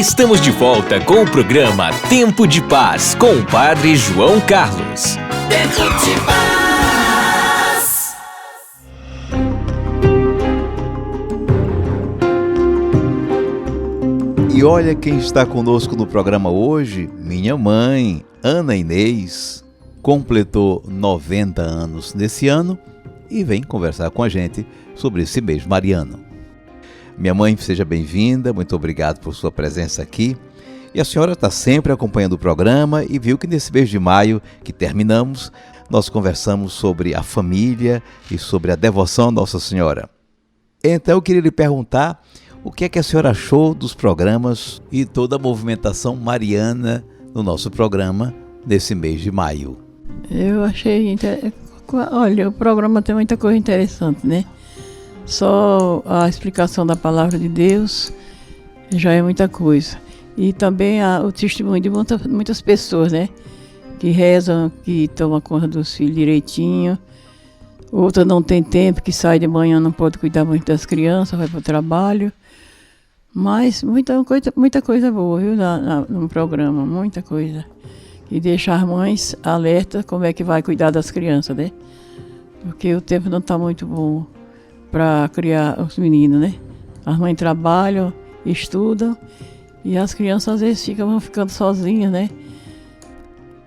Estamos de volta com o programa Tempo de Paz com o Padre João Carlos. Tempo de Paz. E olha quem está conosco no programa hoje, minha mãe, Ana Inês, completou 90 anos nesse ano e vem conversar com a gente sobre esse mês mariano. Minha mãe, seja bem-vinda, muito obrigado por sua presença aqui. E a senhora está sempre acompanhando o programa e viu que nesse mês de maio que terminamos, nós conversamos sobre a família e sobre a devoção à Nossa Senhora. Então eu queria lhe perguntar o que é que a senhora achou dos programas e toda a movimentação mariana no nosso programa nesse mês de maio. Eu achei... Olha, o programa tem muita coisa interessante, né? Só a explicação da palavra de Deus já é muita coisa. E também o testemunho de muitas pessoas, né? Que rezam, que tomam conta dos filhos direitinho. Outra não tem tempo, que sai de manhã, não pode cuidar muito das crianças, vai para o trabalho. Mas muita coisa boa, viu, no programa, muita coisa. E deixa as mães alertas como é que vai cuidar das crianças, né? Porque o tempo não está muito bom para criar os meninos, né? As mães trabalham, estudam e as crianças às vezes vão ficando sozinhas, né?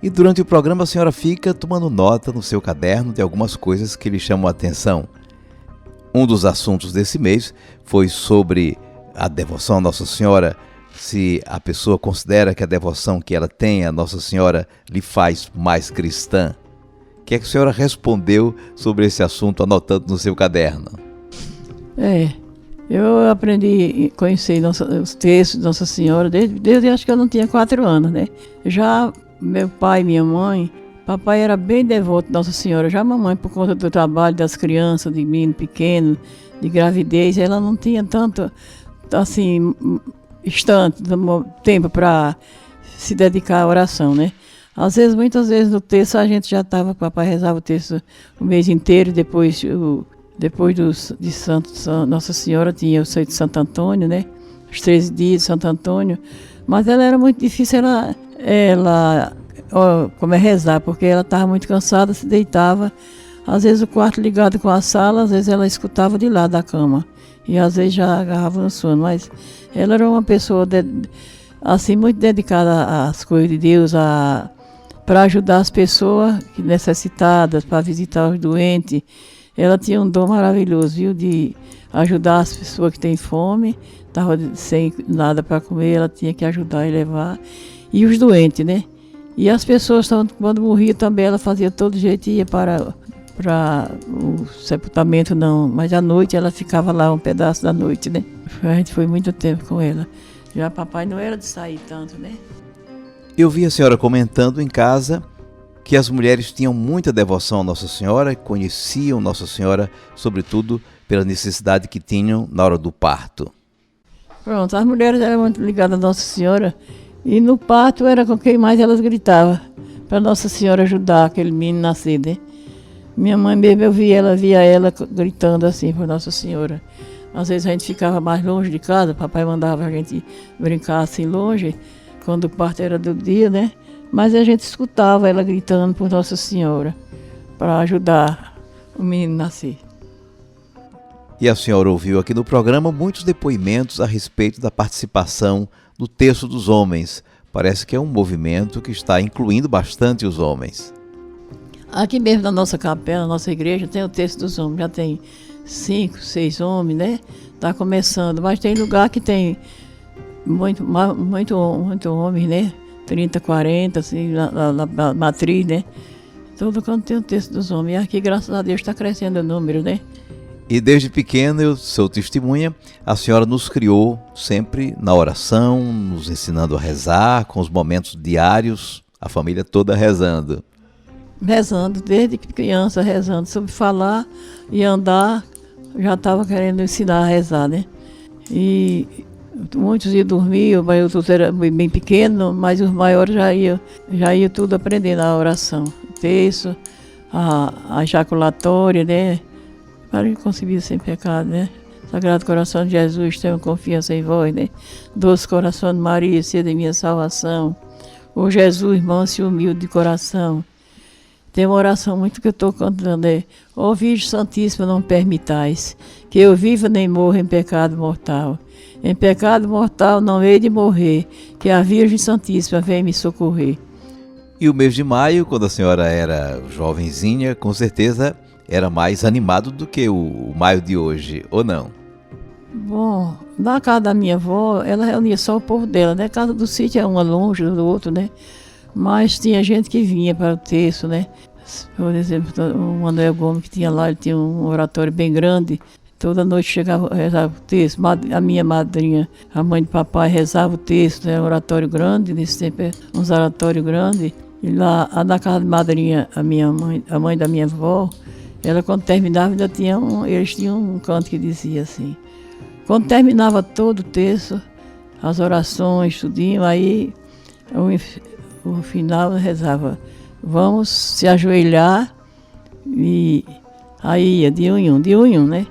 E durante o programa a senhora fica tomando nota no seu caderno de algumas coisas que lhe chamam a atenção. Um dos assuntos desse mês foi sobre a devoção à Nossa Senhora, se a pessoa considera que a devoção que ela tem à Nossa Senhora lhe faz mais cristã. O que é que a senhora respondeu sobre esse assunto anotando no seu caderno? Eu aprendi a conhecer os textos de Nossa Senhora desde acho que eu não tinha 4 anos, né? Já meu pai e minha mãe, papai era bem devoto de Nossa Senhora, já mamãe, por conta do trabalho das crianças, de menino pequeno, de gravidez, ela não tinha tanto, assim, tempo para se dedicar à oração, né? Muitas vezes no texto a gente já estava, papai rezava o texto o mês inteiro, depois de Nossa Senhora tinha o Santo de Santo Antônio, né? Os 13 dias de Santo Antônio. Mas ela era muito difícil, como é rezar, porque ela estava muito cansada, se deitava. Às vezes o quarto ligado com a sala, às vezes ela escutava de lá da cama. E às vezes já agarrava no sono. Mas ela era uma pessoa assim, muito dedicada às coisas de Deus, para ajudar as pessoas necessitadas, para visitar os doentes. Ela tinha um dom maravilhoso, viu, de ajudar as pessoas que têm fome, estava sem nada para comer, ela tinha que ajudar e levar. E os doentes, né? E as pessoas, quando morriam também, ela fazia todo jeito e ia para o sepultamento, não. Mas à noite ela ficava lá um pedaço da noite, né? A gente foi muito tempo com ela. Já papai não era de sair tanto, né? Eu vi a senhora comentando em casa que as mulheres tinham muita devoção à Nossa Senhora, conheciam Nossa Senhora, sobretudo pela necessidade que tinham na hora do parto. Pronto, as mulheres eram muito ligadas à Nossa Senhora e no parto era com quem mais elas gritavam, para Nossa Senhora ajudar aquele menino nascer, né? Minha mãe mesmo, eu via ela gritando assim para Nossa Senhora. Às vezes a gente ficava mais longe de casa, papai mandava a gente brincar assim longe, quando o parto era do dia, né? Mas a gente escutava ela gritando por Nossa Senhora, para ajudar o menino a nascer. E a senhora ouviu aqui no programa muitos depoimentos a respeito da participação no Terço dos Homens. Parece que é um movimento que está incluindo bastante os homens. Aqui mesmo na nossa capela, na nossa igreja, tem o Terço dos Homens. Já tem 5, 6 homens, né? Está começando, mas tem lugar que tem muito homens, né? 30, 40, assim, na matriz, né? Todo canto tem o Terço dos Homens. E aqui, graças a Deus, está crescendo o número, né? E desde pequena, eu sou testemunha, a senhora nos criou sempre na oração, nos ensinando a rezar, com os momentos diários, a família toda rezando. Rezando, desde criança, rezando. Sobre falar e andar, já estava querendo ensinar a rezar, né? E muitos iam dormir, outros eram bem pequenos, mas os maiores já iam tudo aprendendo a oração. O terço, a ejaculatória, né? Para conseguir sem pecado, né? Sagrado Coração de Jesus, tenho confiança em vós, né? Doce Coração de Maria, sede minha salvação. Ô Jesus, manso e humilde de coração. Tem uma oração muito que eu estou cantando, é: ó Virgem Santíssima, não permitais que eu viva nem morra em pecado mortal. Em pecado mortal não hei de morrer, que a Virgem Santíssima vem me socorrer. E o mês de maio, quando a senhora era jovenzinha, com certeza era mais animado do que o maio de hoje, ou não? Bom, na casa da minha avó, ela reunia só o povo dela, né? A casa do sítio é uma longe do outro, né? Mas tinha gente que vinha para o terço, né? Por exemplo, o Manuel Gomes, que tinha lá, ele tinha um oratório bem grande. Toda noite chegava, rezava o terço. A minha madrinha, a mãe de papai, rezava o terço, né? Um oratório grande, nesse tempo é uns oratórios grandes. E lá, na casa de madrinha, a mãe da minha avó, ela quando terminava ainda tinha eles tinham um canto que dizia assim. Quando terminava todo o terço, as orações, tudinho, aí o final rezava: vamos se ajoelhar, e aí ia de um em um, né?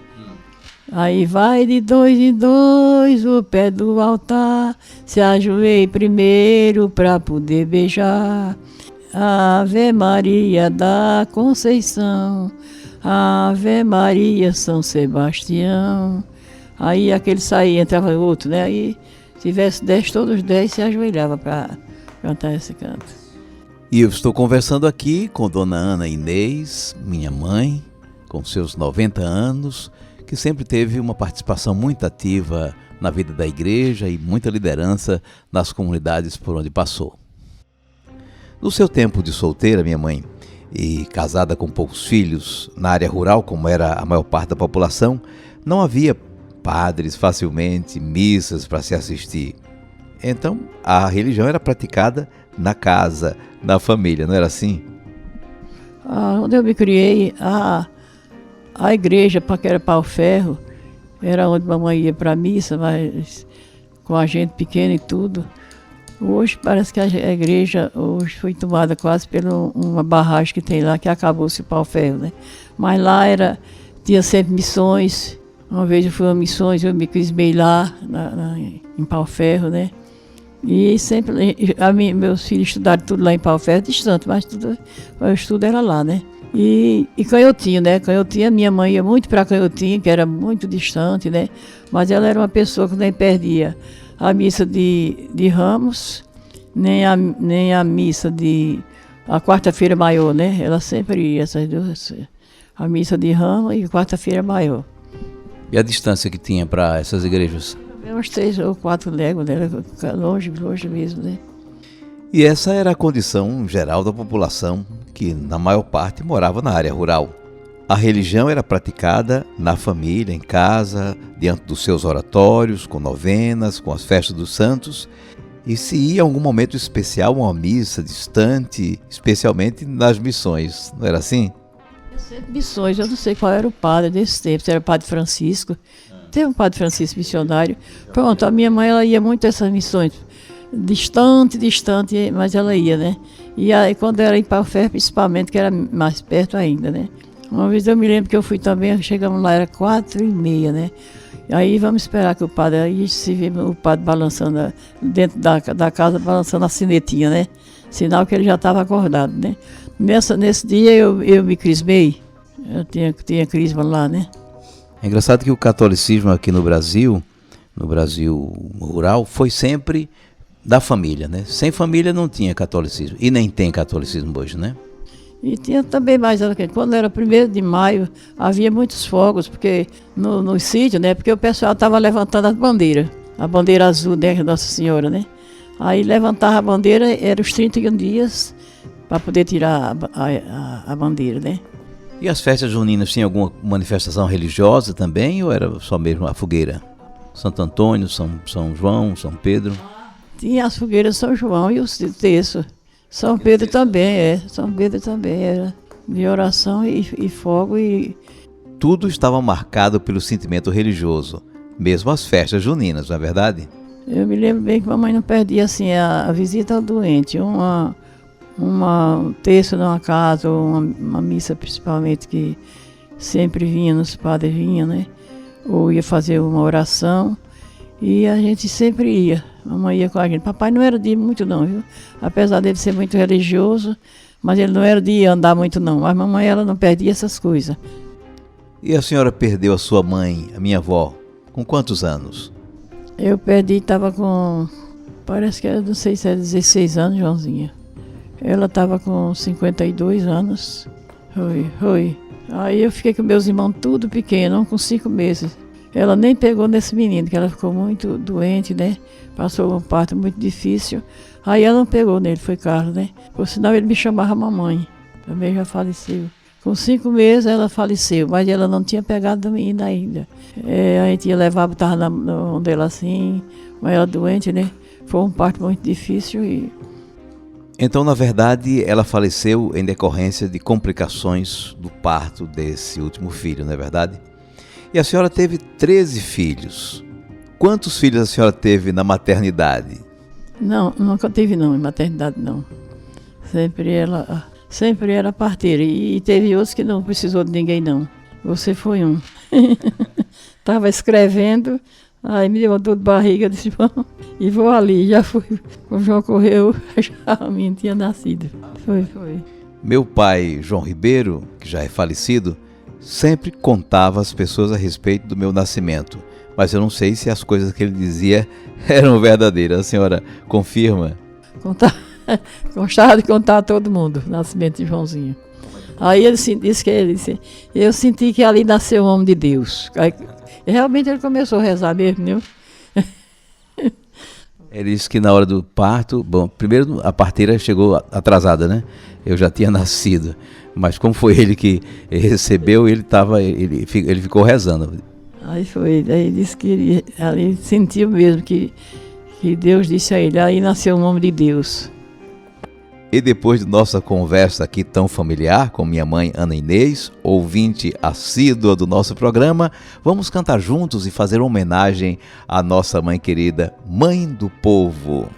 Aí vai de dois em dois o pé do altar, se ajoelhe primeiro para poder beijar. Ave Maria da Conceição, Ave Maria São Sebastião. Aí aquele saía, entrava outro, né? Aí se tivesse 10, todos 10 se ajoelhava para cantar esse canto. E eu estou conversando aqui com Dona Ana Inês, minha mãe, com seus 90 anos, que sempre teve uma participação muito ativa na vida da igreja e muita liderança nas comunidades por onde passou. No seu tempo de solteira, minha mãe, e casada com poucos filhos, na área rural, como era a maior parte da população, não havia padres facilmente, missas para se assistir. Então, a religião era praticada na casa, na família, não era assim? Onde eu me criei, a igreja, que era Pau Ferro, era onde mamãe ia para a missa, mas com a gente pequena e tudo. Hoje parece que a igreja hoje foi tomada quase por uma barragem que tem lá, que acabou-se o Pau Ferro, né? Mas lá tinha sempre missões. Uma vez eu fui a missões, eu me crismei lá em Pau Ferro, né? E sempre, meus filhos estudaram tudo lá em Pau Ferro, distante, mas tudo, o estudo era lá, né? E Canhotinho, né? Canhotinho, minha mãe ia muito para Canhotinho, que era muito distante, né? Mas ela era uma pessoa que nem perdia a missa de Ramos, nem a missa a quarta-feira maior, né? Ela sempre ia, essas duas, a missa de Ramos e quarta-feira maior. E a distância que tinha para essas igrejas? Uns 3 ou 4 léguas, né? Longe mesmo, né? E essa era a condição geral da população, que na maior parte morava na área rural. A religião era praticada na família, em casa, diante dos seus oratórios, com novenas, com as festas dos santos, e se ia em algum momento especial uma missa distante, especialmente nas missões, não era assim? Sempre missões, eu não sei qual era o padre desse tempo, se era o padre Francisco. Teve um padre Francisco missionário. Pronto, a minha mãe ela ia muito a essas missões, distante, mas ela ia, né? E aí quando era em Pau Ferro, principalmente, que era mais perto ainda, né? Uma vez eu me lembro que eu fui também, chegamos lá, era 4h30, né? Aí vamos esperar que o padre, aí se vê o padre balançando dentro da casa, balançando a sinetinha, né? Sinal que ele já estava acordado, né? Nesse dia eu me crismei, eu tinha crisma lá, né? É engraçado que o catolicismo aqui no Brasil rural, foi sempre da família, né? Sem família não tinha catolicismo, e nem tem catolicismo hoje, né? E tinha também mais, quando era 1º de maio, havia muitos fogos, porque no sítio, né? Porque o pessoal estava levantando a bandeira azul, né? Nossa Senhora, né? Aí levantava a bandeira, era os 31 dias para poder tirar a bandeira, né? E as festas juninas tinham alguma manifestação religiosa também, ou era só mesmo a fogueira? Santo Antônio, São João, São Pedro? Tinha as fogueiras São João e o terço. São Pedro também, São Pedro também era de oração e fogo e... Tudo estava marcado pelo sentimento religioso, mesmo as festas juninas, não é verdade? Eu me lembro bem que a mamãe não perdia assim a visita ao doente, um terço numa casa, ou uma missa principalmente, que sempre vinha, nos padres vinham, né? ou ia fazer uma oração, e a gente sempre ia. Mamãe ia com a gente. Papai não era de ir muito não, viu? Apesar dele ser muito religioso, mas ele não era de andar muito não. Mas mamãe, ela não perdia essas coisas. E a senhora perdeu a sua mãe, a minha avó, com quantos anos? Eu perdi, estava com, parece que era, não sei se era 16 anos, Joãozinha. Ela estava com 52 anos. Foi. Aí eu fiquei com meus irmãos tudo pequeno, com 5 meses. Ela nem pegou nesse menino, que ela ficou muito doente, né? Passou um parto muito difícil. Aí ela não pegou nele, foi Carlos, né? Por sinal ele me chamava mamãe. Também já faleceu. Com 5 meses ela faleceu, mas ela não tinha pegado o menino ainda. A gente ia levar, estava na mão dela assim, mas ela doente, né? Foi um parto muito difícil e... Então, na verdade, ela faleceu em decorrência de complicações do parto desse último filho, não é verdade? E a senhora teve 13 filhos. Quantos filhos a senhora teve na maternidade? Não, nunca tive não, em maternidade não. Sempre era parteira. E teve outros que não precisou de ninguém não. Você foi um. Estava escrevendo, aí me deu uma dor de barriga, disse, bom, e vou ali, já fui. O João correu, já a minha tinha nascido. Foi. Meu pai, João Ribeiro, que já é falecido, sempre contava às pessoas a respeito do meu nascimento. Mas eu não sei se as coisas que ele dizia eram verdadeiras. A senhora confirma? Gostava de contar a todo mundo o nascimento de Joãozinho. Aí ele disse que eu senti que ali nasceu um homem de Deus. Aí, realmente ele começou a rezar mesmo, viu? Ele disse que na hora do parto, bom, primeiro a parteira chegou atrasada, né? Eu já tinha nascido, mas como foi ele que recebeu, ele ficou rezando. Aí disse que ele sentiu mesmo que Deus disse a ele, aí nasceu um homem de Deus. E depois de nossa conversa aqui tão familiar com minha mãe Ana Inês, ouvinte assídua do nosso programa, vamos cantar juntos e fazer uma homenagem à nossa mãe querida, Mãe do Povo.